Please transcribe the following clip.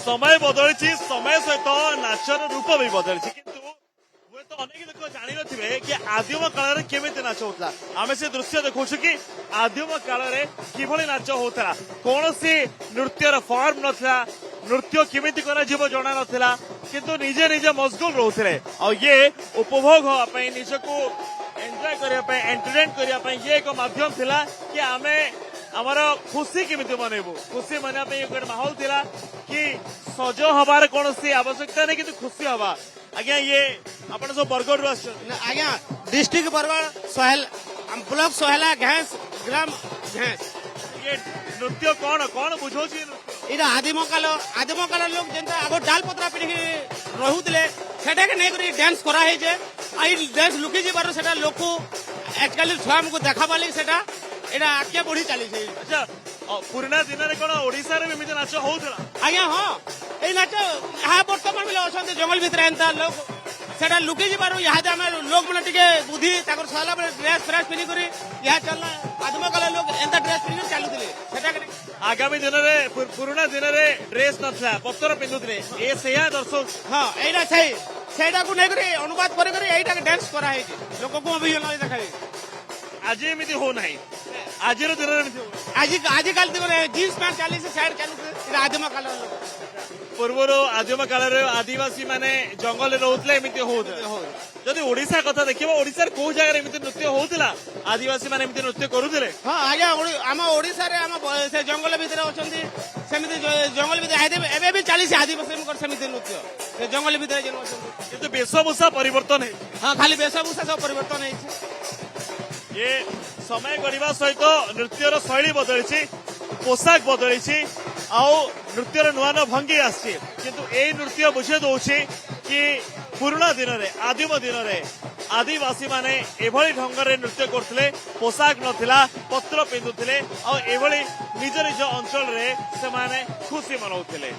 समय बदली समय सहित नाचर रूप भी बदली किंतु हुए तो अनेक लोक जानी नथिबे कि आदिम काल रे केमिति नाच होता आमे से दृश्य देखुछु कि आदिम काल रे किभଳି नाच होता कौन सी नृत्यर फॉर्म नथिला नृत्य केमिति करा जीव जणा नथिला किंतु निजे निजे मशगुल रहउथिले और ये उपभोग होआ पई निजको एंजॉय करिया पई एंटरटेन करिया पई ये एक माध्यम थिला कि आमे आमर खुशी केमिति मनइबु खुशी मना पे एक माहौल थिला कि सज हबार कौन सी आवश्यकता नहीं किंतु खुशी हवा आज्ञा ये आपण सब बरगढ़ आज्ञा डिस्ट्रिक्ट बरगढ़ सोहेल ब्लॉक सोहेला घास ग्राम घास ये नृत्य कौन कौन बुझौछि इरा आदिम काल लोग जेंता आगो डाल पत्रा पिढ़ी रहुतले सेटा के नै करी डांस करा है जे आई डांस लुकी जे बारो सेटा लोक एक्चुअली छुआ हमको देखा बाली सेटा एटा आके बढ़ी चली छै। अच्छा पुराना दिन रे कोन ओडिसा रे एमिति नाच होउतला आज्ञा हां ए नाच हा वर्तमान बेले अछन जंगल भीतर एंता लोग सेटा लुकी जे बारो यहाँ हम लोग मैंने टिके बुद्धि ताकर साला बेले ड्रेस फ्रेस पिनी करी यहाँ चलना आदिम काल लोग एंता ड्रेस पिनी चलुतले सेटा के आगामी दिन रे पुराना दिन रे ड्रेस नथला पत्तर पिंदुतले ए सेया दर्शक हां एटा छै सेटा को नै करी अनुवाद करे करी एटा के डांस करा है लोक को अभी न देखाई आज एमिति हो नाही आज रो दिन रे एमिति हो आज काल दिन जीन्स पैंट चाली से साइड चालू आदिम काल पूर्वर आदिम काल रे आदिवासी माने जंगल रहउतले एमिति होउतले जदि ओडिसा कथा देखिबो ओडिसा रे को जगह रे एमिति नृत्य होउतला आदिवासी माने एमिति नृत्य करूतले हां आज्ञा हम ओडिसा रे हम से जंगल भीतर अछंती सेमिति जंगल भीतर एबे भी 40 आदिवासी मकर सेमिति नृत्य से जंगल भीतर जेन अछंती किंतु वेशभूषा परिवर्तन है हां खाली वेशभूषा सब परिवर्तन है ये समय गढ़ा सहित नृत्यर शैली बदली पोशाक बदली आउ नृत्यर नुआ नुआ भंगी आसी किंतु ए नृत्य बुझे दौछि कि पुराना दिन रे आदिम दिन रे आदिवासी माने एभली ढंग रे नृत्य करथिले पोशाक नथिला पत्र पिंधुथिले आ एभली निज निज अंचल रे से माने खुशी मनाउथिले।